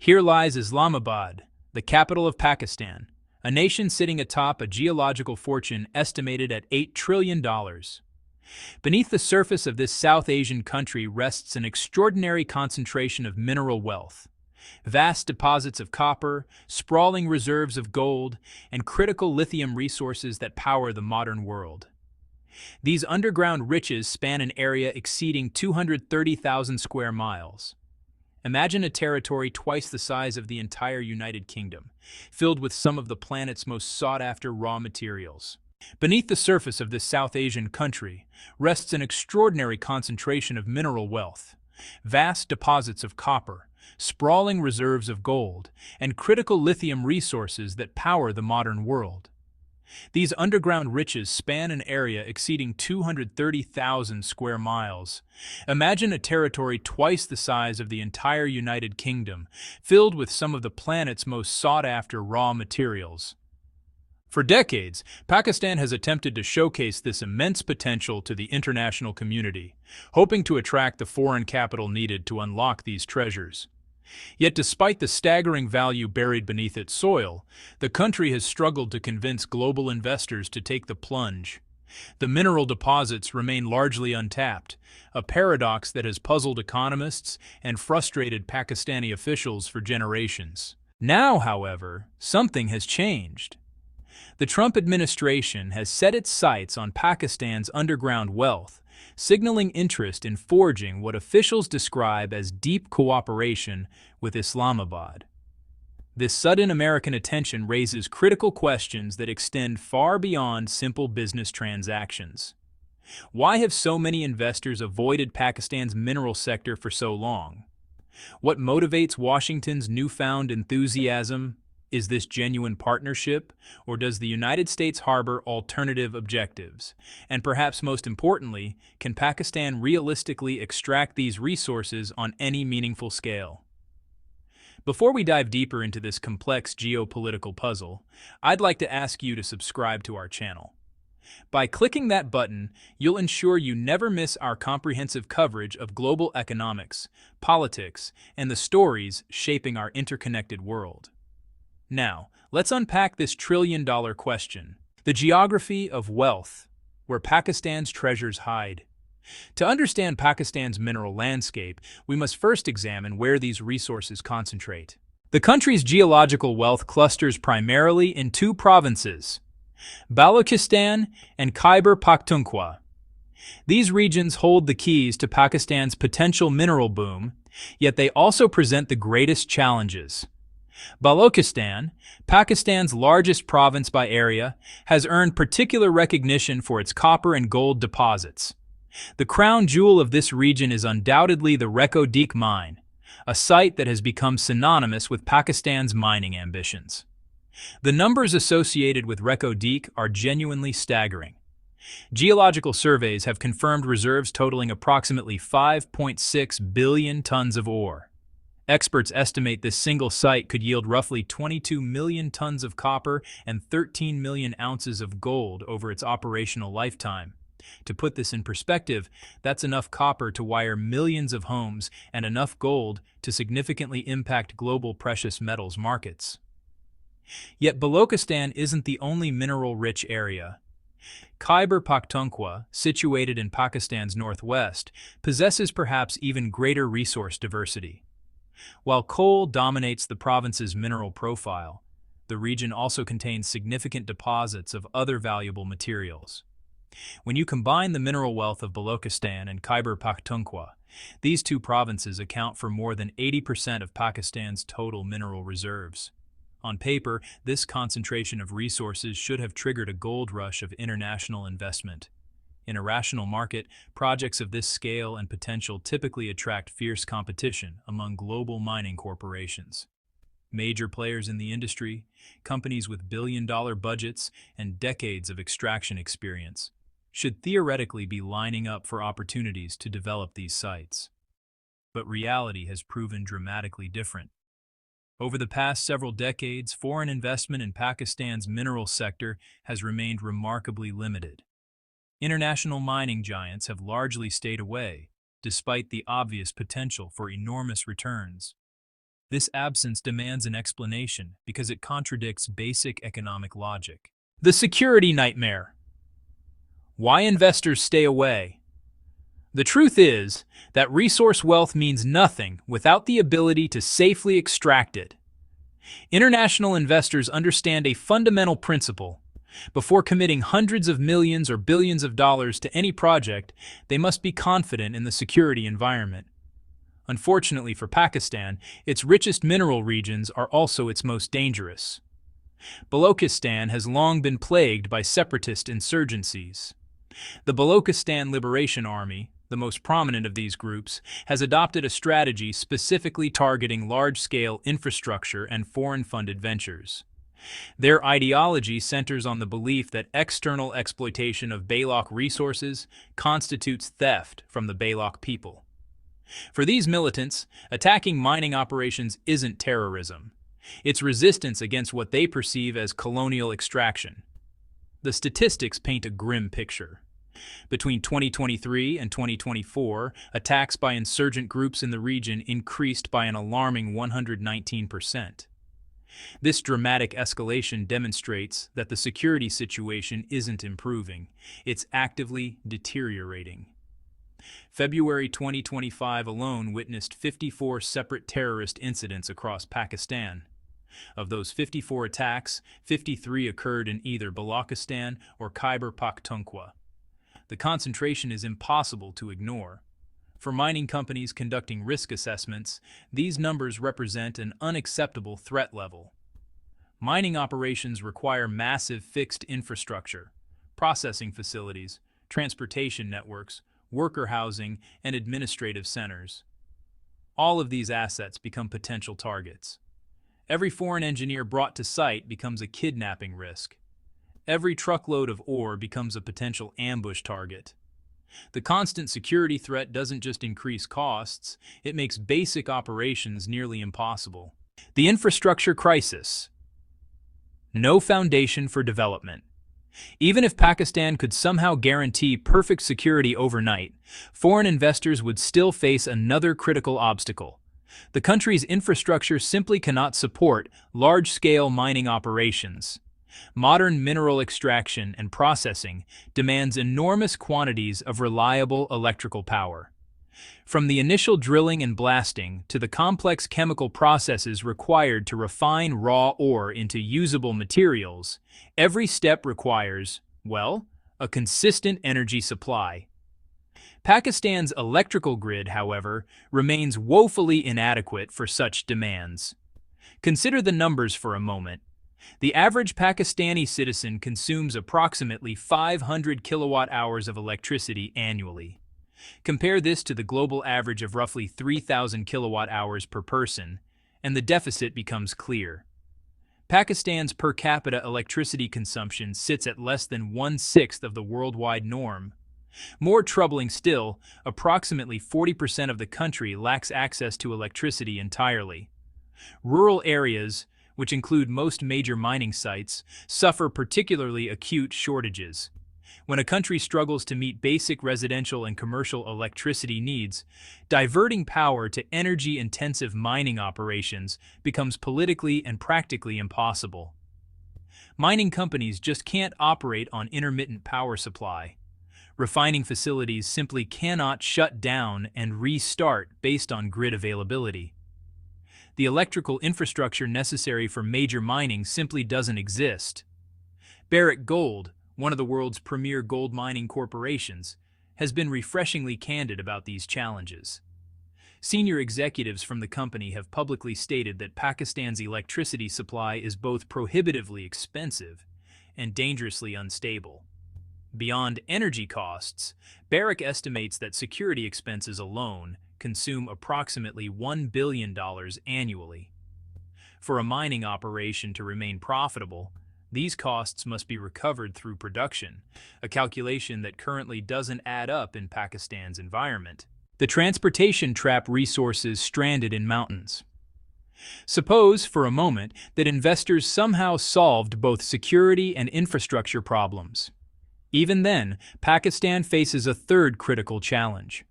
Here lies Islamabad, the capital of Pakistan, a nation sitting atop a geological fortune estimated at $8 trillion. Beneath the surface of this South Asian country rests an extraordinary concentration of mineral wealth. Vast deposits of copper, sprawling reserves of gold, and critical lithium resources that power the modern world. These underground riches span an area exceeding 230,000 square miles. Imagine a territory twice the size of the entire United Kingdom, filled with some of the planet's most sought-after raw materials. Beneath the surface of this South Asian country rests an extraordinary concentration of mineral wealth. Vast deposits of copper, sprawling reserves of gold, and critical lithium resources that power the modern world. These underground riches span an area exceeding 230,000 square miles. Imagine a territory twice the size of the entire United Kingdom, filled with some of the planet's most sought-after raw materials. For decades, Pakistan has attempted to showcase this immense potential to the international community, hoping to attract the foreign capital needed to unlock these treasures. Yet despite the staggering value buried beneath its soil, the country has struggled to convince global investors to take the plunge. The mineral deposits remain largely untapped, a paradox that has puzzled economists and frustrated Pakistani officials for generations. Now, however, something has changed. The Trump administration has set its sights on Pakistan's underground wealth, signaling interest in forging what officials describe as deep cooperation with Islamabad. This sudden American attention raises critical questions that extend far beyond simple business transactions. Why have so many investors avoided Pakistan's mineral sector for so long? What motivates Washington's newfound enthusiasm? Is this genuine partnership, or does the United States harbor alternative objectives? And perhaps most importantly, can Pakistan realistically extract these resources on any meaningful scale? Before we dive deeper into this complex geopolitical puzzle, I'd like to ask you to subscribe to our channel. By clicking that button, you'll ensure you never miss our comprehensive coverage of global economics, politics, and the stories shaping our interconnected world. Now, let's unpack this trillion-dollar question, the geography of wealth, where Pakistan's treasures hide. To understand Pakistan's mineral landscape, we must first examine where these resources concentrate. The country's geological wealth clusters primarily in two provinces, Balochistan and Khyber Pakhtunkhwa. These regions hold the keys to Pakistan's potential mineral boom, yet they also present the greatest challenges. Balochistan, Pakistan's largest province by area, has earned particular recognition for its copper and gold deposits. The crown jewel of this region is undoubtedly the Reko mine, a site that has become synonymous with Pakistan's mining ambitions. The numbers associated with Reko are genuinely staggering. Geological surveys have confirmed reserves totaling approximately 5.6 billion tons of ore. Experts estimate this single site could yield roughly 22 million tons of copper and 13 million ounces of gold over its operational lifetime. To put this in perspective, that's enough copper to wire millions of homes and enough gold to significantly impact global precious metals markets. Yet Balochistan isn't the only mineral-rich area. Khyber Pakhtunkhwa, situated in Pakistan's northwest, possesses perhaps even greater resource diversity. While coal dominates the province's mineral profile, the region also contains significant deposits of other valuable materials. When you combine the mineral wealth of Balochistan and Khyber Pakhtunkhwa, these two provinces account for more than 80% of Pakistan's total mineral reserves. On paper, this concentration of resources should have triggered a gold rush of international investment. In a rational market, projects of this scale and potential typically attract fierce competition among global mining corporations. Major players in the industry, companies with billion-dollar budgets and decades of extraction experience, should theoretically be lining up for opportunities to develop these sites. But reality has proven dramatically different. Over the past several decades, foreign investment in Pakistan's mineral sector has remained remarkably limited. International mining giants have largely stayed away, despite the obvious potential for enormous returns. This absence demands an explanation because it contradicts basic economic logic. The security nightmare. Why investors stay away? The truth is that resource wealth means nothing without the ability to safely extract it. International investors understand a fundamental principle. Before committing hundreds of millions or billions of dollars to any project, they must be confident in the security environment. Unfortunately for Pakistan, its richest mineral regions are also its most dangerous. Balochistan has long been plagued by separatist insurgencies. The Balochistan Liberation Army, the most prominent of these groups, has adopted a strategy specifically targeting large-scale infrastructure and foreign-funded ventures. Their ideology centers on the belief that external exploitation of Baloch resources constitutes theft from the Baloch people. For these militants, attacking mining operations isn't terrorism. It's resistance against what they perceive as colonial extraction. The statistics paint a grim picture. Between 2023 and 2024, attacks by insurgent groups in the region increased by an alarming 119%. This dramatic escalation demonstrates that the security situation isn't improving, it's actively deteriorating. February 2025 alone witnessed 54 separate terrorist incidents across Pakistan. Of those 54 attacks, 53 occurred in either Balochistan or Khyber Pakhtunkhwa. The concentration is impossible to ignore. For mining companies conducting risk assessments, these numbers represent an unacceptable threat level. Mining operations require massive fixed infrastructure, processing facilities, transportation networks, worker housing, and administrative centers. All of these assets become potential targets. Every foreign engineer brought to site becomes a kidnapping risk. Every truckload of ore becomes a potential ambush target. The constant security threat doesn't just increase costs, it makes basic operations nearly impossible. The infrastructure crisis. No foundation for development. Even if Pakistan could somehow guarantee perfect security overnight, foreign investors would still face another critical obstacle. The country's infrastructure simply cannot support large-scale mining operations. Modern mineral extraction and processing demands enormous quantities of reliable electrical power. From the initial drilling and blasting to the complex chemical processes required to refine raw ore into usable materials, every step requires, well, a consistent energy supply. Pakistan's electrical grid, however, remains woefully inadequate for such demands. Consider the numbers for a moment. The average Pakistani citizen consumes approximately 500 kilowatt-hours of electricity annually. Compare this to the global average of roughly 3,000 kilowatt-hours per person, and the deficit becomes clear. Pakistan's per capita electricity consumption sits at less than 1/6 of the worldwide norm. More troubling still, approximately 40% of the country lacks access to electricity entirely. Rural areas, which include most major mining sites, suffer particularly acute shortages. When a country struggles to meet basic residential and commercial electricity needs, diverting power to energy-intensive mining operations becomes politically and practically impossible. Mining companies just can't operate on intermittent power supply. Refining facilities simply cannot shut down and restart based on grid availability. The electrical infrastructure necessary for major mining simply doesn't exist. Barrick Gold, one of the world's premier gold mining corporations, has been refreshingly candid about these challenges. Senior executives from the company have publicly stated that Pakistan's electricity supply is both prohibitively expensive and dangerously unstable. Beyond energy costs, Barrick estimates that security expenses alone consume approximately $1 billion annually. For a mining operation to remain profitable, these costs must be recovered through production, a calculation that currently doesn't add up in Pakistan's environment. The transportation trap resources stranded in mountains. Suppose, for a moment, that investors somehow solved both security and infrastructure problems. Even then, Pakistan faces a third critical challenge: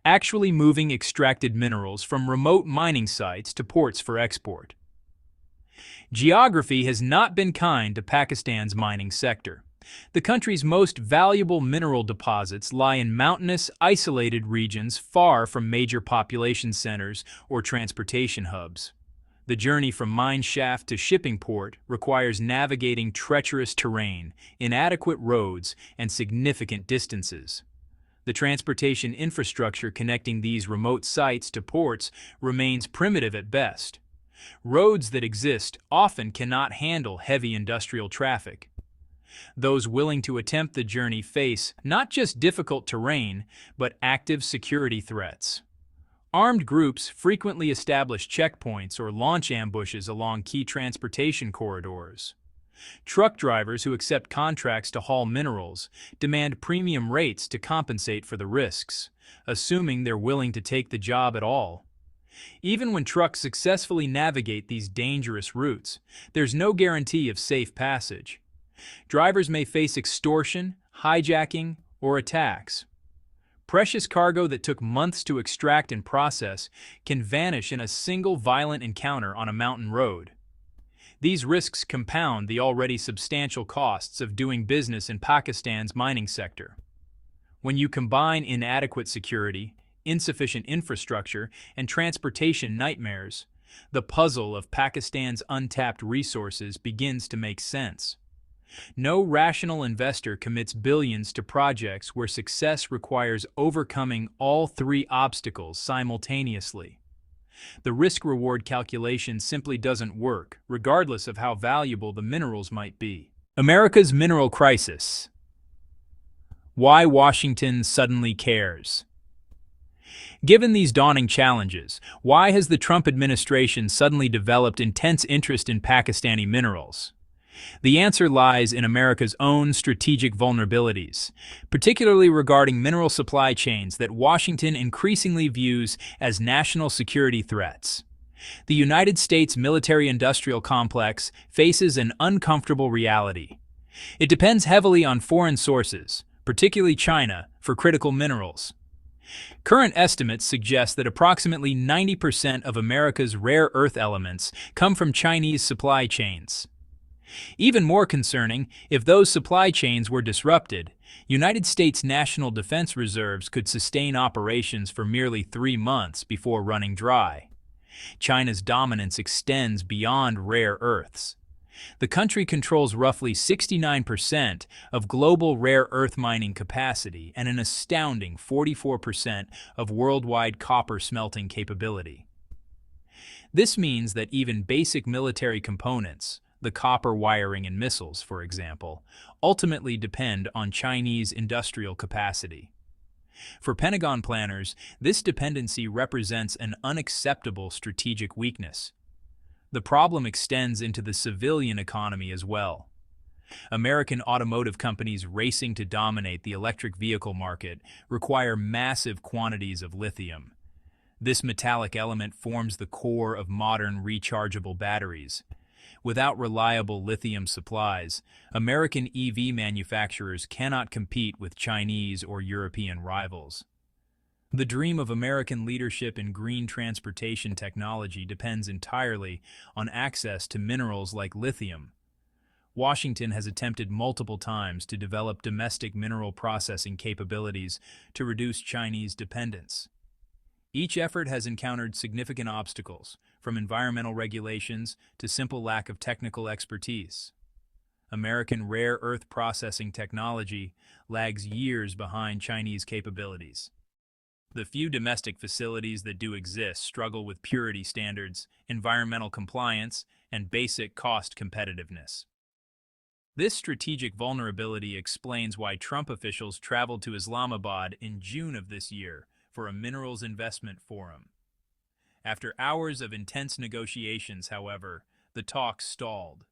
actually moving extracted minerals from remote mining sites to ports for export. Geography has not been kind to Pakistan's mining sector. The country's most valuable mineral deposits lie in mountainous, isolated regions far from major population centers or transportation hubs. The journey from mine shaft to shipping port requires navigating treacherous terrain, inadequate roads, and significant distances. The transportation infrastructure connecting these remote sites to ports remains primitive at best. Roads that exist often cannot handle heavy industrial traffic. Those willing to attempt the journey face not just difficult terrain, but active security threats. Armed groups frequently establish checkpoints or launch ambushes along key transportation corridors. Truck drivers who accept contracts to haul minerals demand premium rates to compensate for the risks, assuming they're willing to take the job at all. Even when trucks successfully navigate these dangerous routes, there's no guarantee of safe passage. Drivers may face extortion, hijacking, or attacks. Precious cargo that took months to extract and process can vanish in a single violent encounter on a mountain road. These risks compound the already substantial costs of doing business in Pakistan's mining sector. When you combine inadequate security, insufficient infrastructure, and transportation nightmares, the puzzle of Pakistan's untapped resources begins to make sense. No rational investor commits billions to projects where success requires overcoming all three obstacles simultaneously. The risk-reward calculation simply doesn't work, regardless of how valuable the minerals might be. America's mineral crisis. Why Washington suddenly cares. Given these dawning challenges, why has the Trump administration suddenly developed intense interest in Pakistani minerals? The answer lies in America's own strategic vulnerabilities, particularly regarding mineral supply chains that Washington increasingly views as national security threats. The United States military-industrial complex faces an uncomfortable reality. It depends heavily on foreign sources, particularly China, for critical minerals. Current estimates suggest that approximately 90% of America's rare earth elements come from Chinese supply chains. Even more concerning, if those supply chains were disrupted, United States national defense reserves could sustain operations for merely 3 months before running dry. China's dominance extends beyond rare earths. The country controls roughly 69% of global rare earth mining capacity and an astounding 44% of worldwide copper smelting capability. This means that even basic military components, the copper wiring in missiles, for example, ultimately depend on Chinese industrial capacity. For Pentagon planners, this dependency represents an unacceptable strategic weakness. The problem extends into the civilian economy as well. American automotive companies racing to dominate the electric vehicle market require massive quantities of lithium. This metallic element forms the core of modern rechargeable batteries. Without reliable lithium supplies, American EV manufacturers cannot compete with Chinese or European rivals. The dream of American leadership in green transportation technology depends entirely on access to minerals like lithium. Washington has attempted multiple times to develop domestic mineral processing capabilities to reduce Chinese dependence. Each effort has encountered significant obstacles, from environmental regulations to simple lack of technical expertise. American rare earth processing technology lags years behind Chinese capabilities. The few domestic facilities that do exist struggle with purity standards, environmental compliance, and basic cost competitiveness. This strategic vulnerability explains why Trump officials traveled to Islamabad in June of this year for a minerals investment forum. After hours of intense negotiations, however, the talks stalled.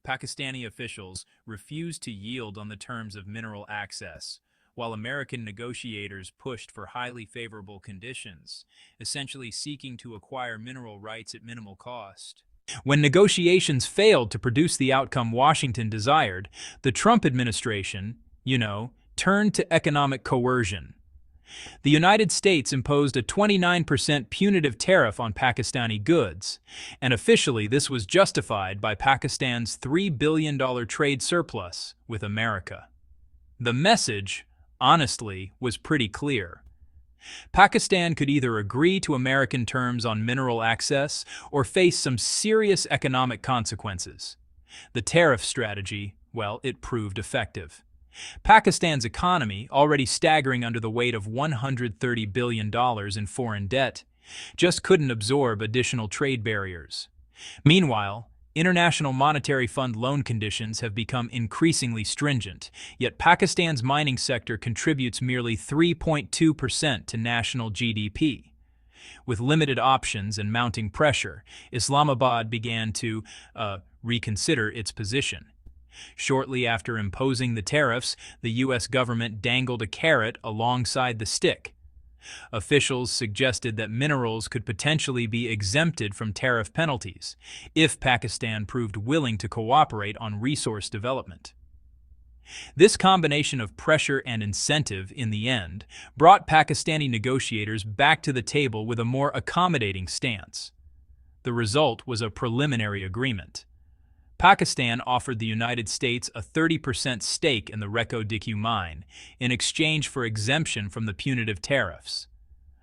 Pakistani officials refused to yield on the terms of mineral access, while American negotiators pushed for highly favorable conditions, essentially seeking to acquire mineral rights at minimal cost. When negotiations failed to produce the outcome Washington desired, the Trump administration, turned to economic coercion. The United States imposed a 29% punitive tariff on Pakistani goods, and officially this was justified by Pakistan's $3 billion trade surplus with America. The message, honestly, was pretty clear. Pakistan could either agree to American terms on mineral access or face some serious economic consequences. The tariff strategy, well, it proved effective. Pakistan's economy, already staggering under the weight of $130 billion in foreign debt, just couldn't absorb additional trade barriers. Meanwhile, International Monetary Fund loan conditions have become increasingly stringent, yet Pakistan's mining sector contributes merely 3.2% to national GDP. With limited options and mounting pressure, Islamabad began to reconsider its position. Shortly after imposing the tariffs, the U.S. government dangled a carrot alongside the stick. Officials suggested that minerals could potentially be exempted from tariff penalties if Pakistan proved willing to cooperate on resource development. This combination of pressure and incentive, in the end, brought Pakistani negotiators back to the table with a more accommodating stance. The result was a preliminary agreement. Pakistan offered the United States a 30% stake in the Reko Diku mine in exchange for exemption from the punitive tariffs.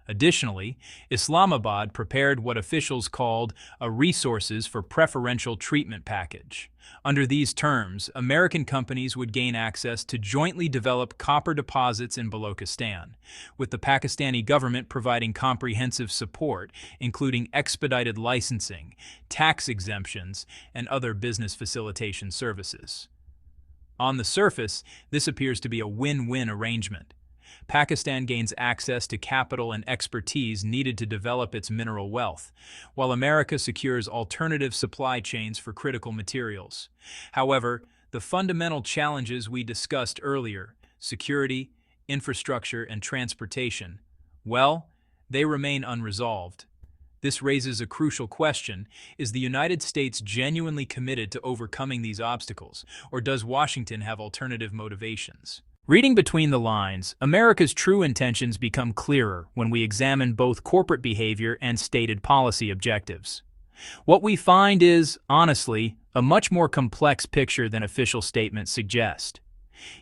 Additionally, Islamabad prepared what officials called a Resources for Preferential Treatment package. Under these terms, American companies would gain access to jointly develop copper deposits in Balochistan, with the Pakistani government providing comprehensive support, including expedited licensing, tax exemptions, and other business facilitation services. On the surface, this appears to be a win-win arrangement. Pakistan gains access to capital and expertise needed to develop its mineral wealth, while America secures alternative supply chains for critical materials. However, the fundamental challenges we discussed earlier, security, infrastructure, and transportation, well, they remain unresolved. This raises a crucial question: is the United States genuinely committed to overcoming these obstacles, or does Washington have alternative motivations? Reading between the lines, America's true intentions become clearer when we examine both corporate behavior and stated policy objectives. What we find is, honestly, a much more complex picture than official statements suggest.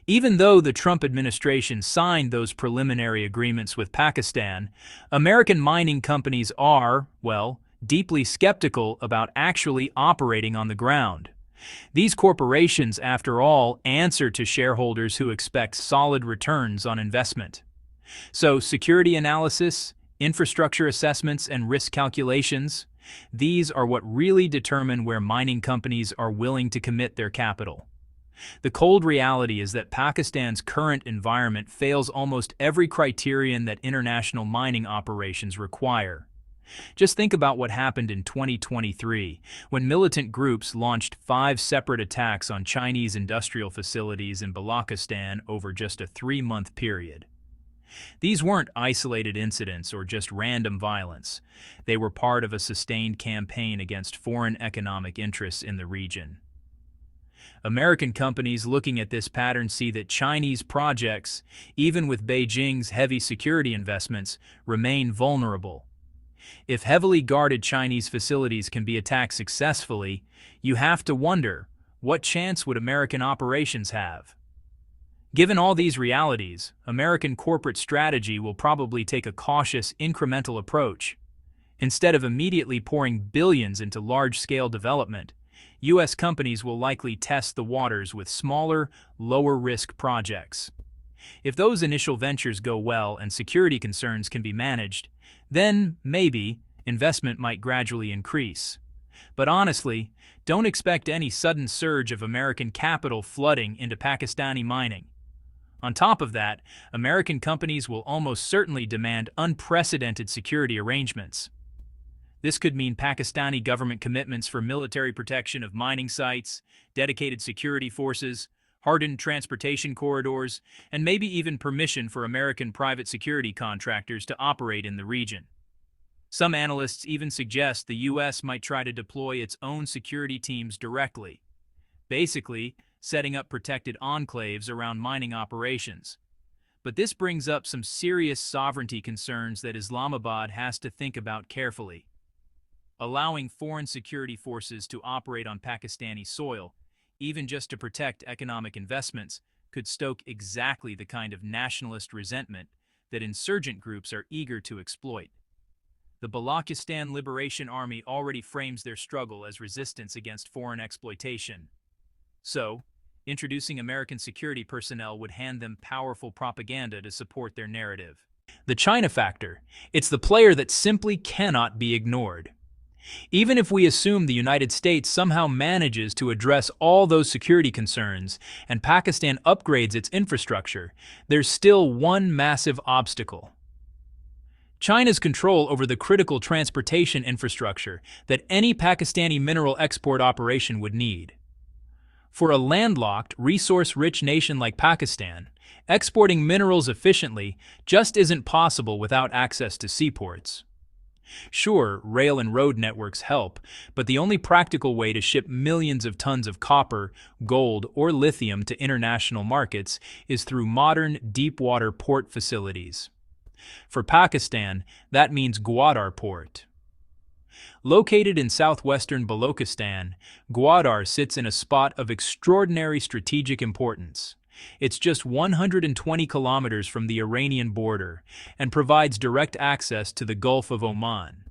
Even though the Trump administration signed those preliminary agreements with Pakistan, American mining companies are, well, deeply skeptical about actually operating on the ground. These corporations, after all, answer to shareholders who expect solid returns on investment. So, security analysis, infrastructure assessments, and risk calculations, these are what really determine where mining companies are willing to commit their capital. The cold reality is that Pakistan's current environment fails almost every criterion that international mining operations require. Just think about what happened in 2023, when militant groups launched 5 separate attacks on Chinese industrial facilities in Balochistan over just a 3-month period. These weren't isolated incidents or just random violence. They were part of a sustained campaign against foreign economic interests in the region. American companies looking at this pattern see that Chinese projects, even with Beijing's heavy security investments, remain vulnerable. If heavily guarded Chinese facilities can be attacked successfully, you have to wonder, what chance would American operations have? Given all these realities, American corporate strategy will probably take a cautious, incremental approach. Instead of immediately pouring billions into large-scale development, U.S. companies will likely test the waters with smaller, lower-risk projects. If those initial ventures go well and security concerns can be managed, then, maybe, investment might gradually increase. But honestly, don't expect any sudden surge of American capital flooding into Pakistani mining. On top of that, American companies will almost certainly demand unprecedented security arrangements. This could mean Pakistani government commitments for military protection of mining sites, dedicated security forces, hardened transportation corridors, and maybe even permission for American private security contractors to operate in the region. Some analysts even suggest the U.S. might try to deploy its own security teams directly, basically setting up protected enclaves around mining operations. But this brings up some serious sovereignty concerns that Islamabad has to think about carefully. Allowing foreign security forces to operate on Pakistani soil, even just to protect economic investments, could stoke exactly the kind of nationalist resentment that insurgent groups are eager to exploit. The Balochistan Liberation Army already frames their struggle as resistance against foreign exploitation. So, introducing American security personnel would hand them powerful propaganda to support their narrative. The China factor. It's the player that simply cannot be ignored. Even if we assume the United States somehow manages to address all those security concerns and Pakistan upgrades its infrastructure, there's still one massive obstacle. China's control over the critical transportation infrastructure that any Pakistani mineral export operation would need. For a landlocked, resource-rich nation like Pakistan, exporting minerals efficiently just isn't possible without access to seaports. Sure, rail and road networks help, but the only practical way to ship millions of tons of copper, gold, or lithium to international markets is through modern, deep-water port facilities. For Pakistan, that means Gwadar Port. Located in southwestern Balochistan, Gwadar sits in a spot of extraordinary strategic importance. It's just 120 kilometers from the Iranian border and provides direct access to the Gulf of Oman.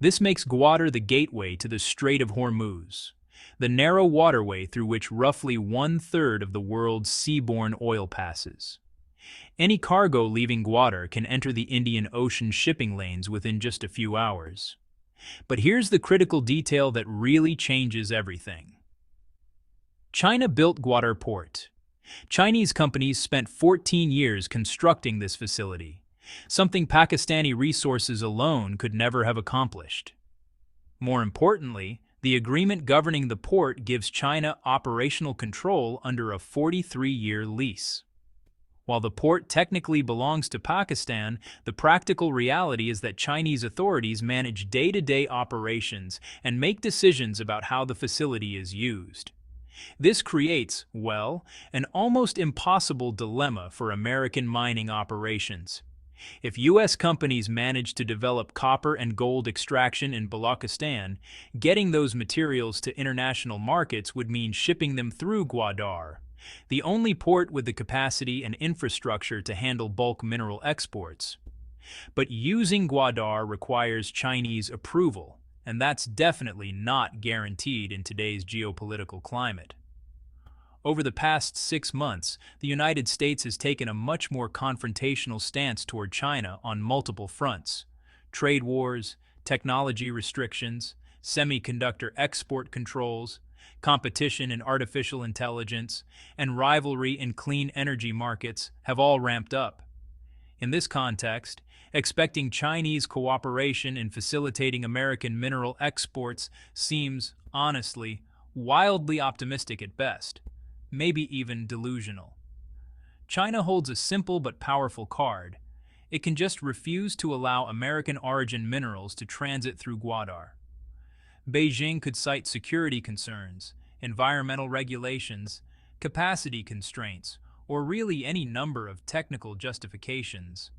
This makes Gwadar the gateway to the Strait of Hormuz, the narrow waterway through which roughly one-third of the world's seaborne oil passes. Any cargo leaving Gwadar can enter the Indian Ocean shipping lanes within just a few hours. But here's the critical detail that really changes everything. China built Gwadar Port. Chinese companies spent 14 years constructing this facility, something Pakistani resources alone could never have accomplished. More importantly, the agreement governing the port gives China operational control under a 43-year lease. While the port technically belongs to Pakistan, the practical reality is that Chinese authorities manage day-to-day operations and make decisions about how the facility is used. This creates, well, an almost impossible dilemma for American mining operations. If U.S. companies manage to develop copper and gold extraction in Balochistan, getting those materials to international markets would mean shipping them through Gwadar, the only port with the capacity and infrastructure to handle bulk mineral exports. But using Gwadar requires Chinese approval, and that's definitely not guaranteed in today's geopolitical climate. Over the past 6 months, the United States has taken a much more confrontational stance toward China on multiple fronts: trade wars, technology restrictions, semiconductor export controls, competition in artificial intelligence, and rivalry in clean energy markets have all ramped up. In this context, expecting Chinese cooperation in facilitating American mineral exports seems, honestly, wildly optimistic at best, maybe even delusional. China holds a simple but powerful card. It can just refuse to allow American-origin minerals to transit through Gwadar. Beijing could cite security concerns, environmental regulations, capacity constraints, or really any number of technical justifications.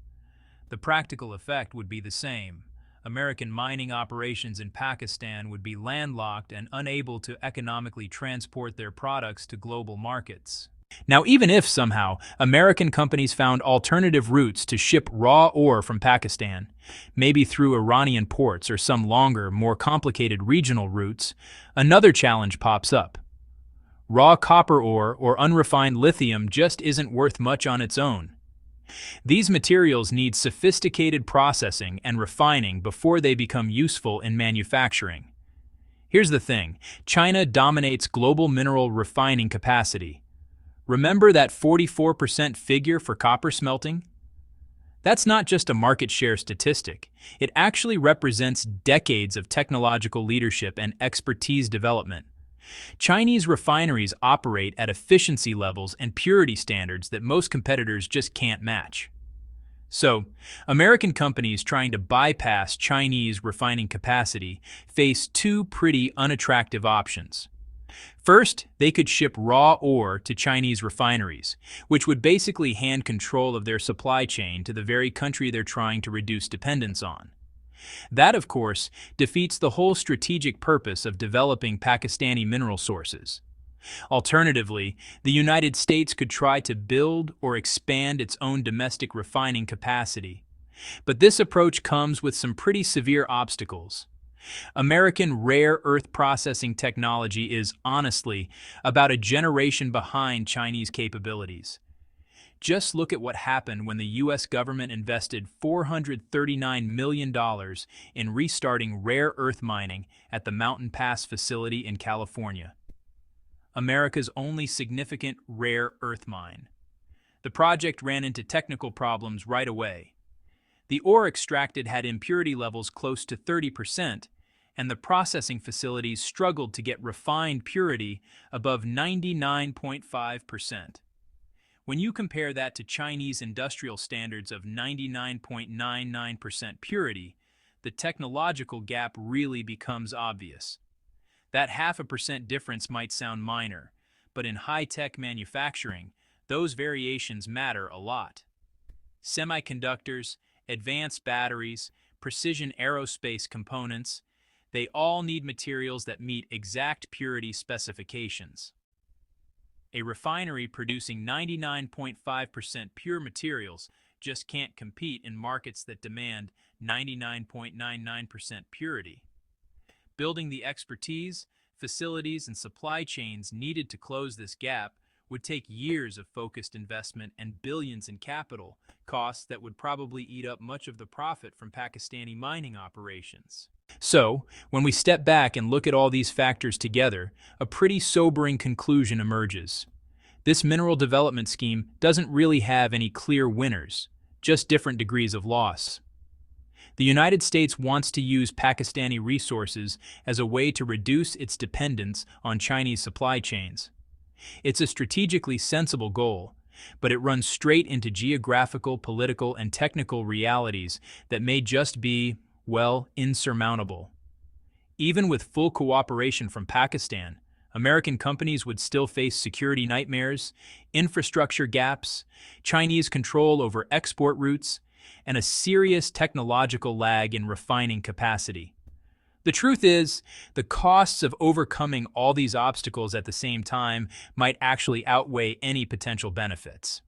The practical effect would be the same. American mining operations in Pakistan would be landlocked and unable to economically transport their products to global markets. Now, even if somehow American companies found alternative routes to ship raw ore from Pakistan, maybe through Iranian ports or some longer, more complicated regional routes, another challenge pops up. Raw copper ore or unrefined lithium just isn't worth much on its own. These materials need sophisticated processing and refining before they become useful in manufacturing. Here's the thing: China dominates global mineral refining capacity. Remember that 44% figure for copper smelting? That's not just a market share statistic. It actually represents decades of technological leadership and expertise development. Chinese refineries operate at efficiency levels and purity standards that most competitors just can't match. So, American companies trying to bypass Chinese refining capacity face two pretty unattractive options. First, they could ship raw ore to Chinese refineries, which would basically hand control of their supply chain to the very country they're trying to reduce dependence on. That, of course, defeats the whole strategic purpose of developing Pakistani mineral sources. Alternatively, the United States could try to build or expand its own domestic refining capacity. But this approach comes with some pretty severe obstacles. American rare earth processing technology is, honestly, about a generation behind Chinese capabilities. Just look at what happened when the U.S. government invested $439 million in restarting rare earth mining at the Mountain Pass facility in California, America's only significant rare earth mine. The project ran into technical problems right away. The ore extracted had impurity levels close to 30%, and the processing facilities struggled to get refined purity above 99.5%. When you compare that to Chinese industrial standards of 99.99% purity, the technological gap really becomes obvious. That 0.5% difference might sound minor, but in high-tech manufacturing, those variations matter a lot. Semiconductors, advanced batteries, precision aerospace components, they all need materials that meet exact purity specifications. A refinery producing 99.5% pure materials just can't compete in markets that demand 99.99% purity. Building the expertise, facilities, and supply chains needed to close this gap would take years of focused investment and billions in capital costs that would probably eat up much of the profit from Pakistani mining operations. So, when we step back and look at all these factors together, a pretty sobering conclusion emerges. This mineral development scheme doesn't really have any clear winners, just different degrees of loss. The United States wants to use Pakistani resources as a way to reduce its dependence on Chinese supply chains. It's a strategically sensible goal, but it runs straight into geographical, political, and technical realities that may just be, well, insurmountable. Even with full cooperation from Pakistan, American companies would still face security nightmares, infrastructure gaps, Chinese control over export routes, and a serious technological lag in refining capacity. The truth is, the costs of overcoming all these obstacles at the same time might actually outweigh any potential benefits.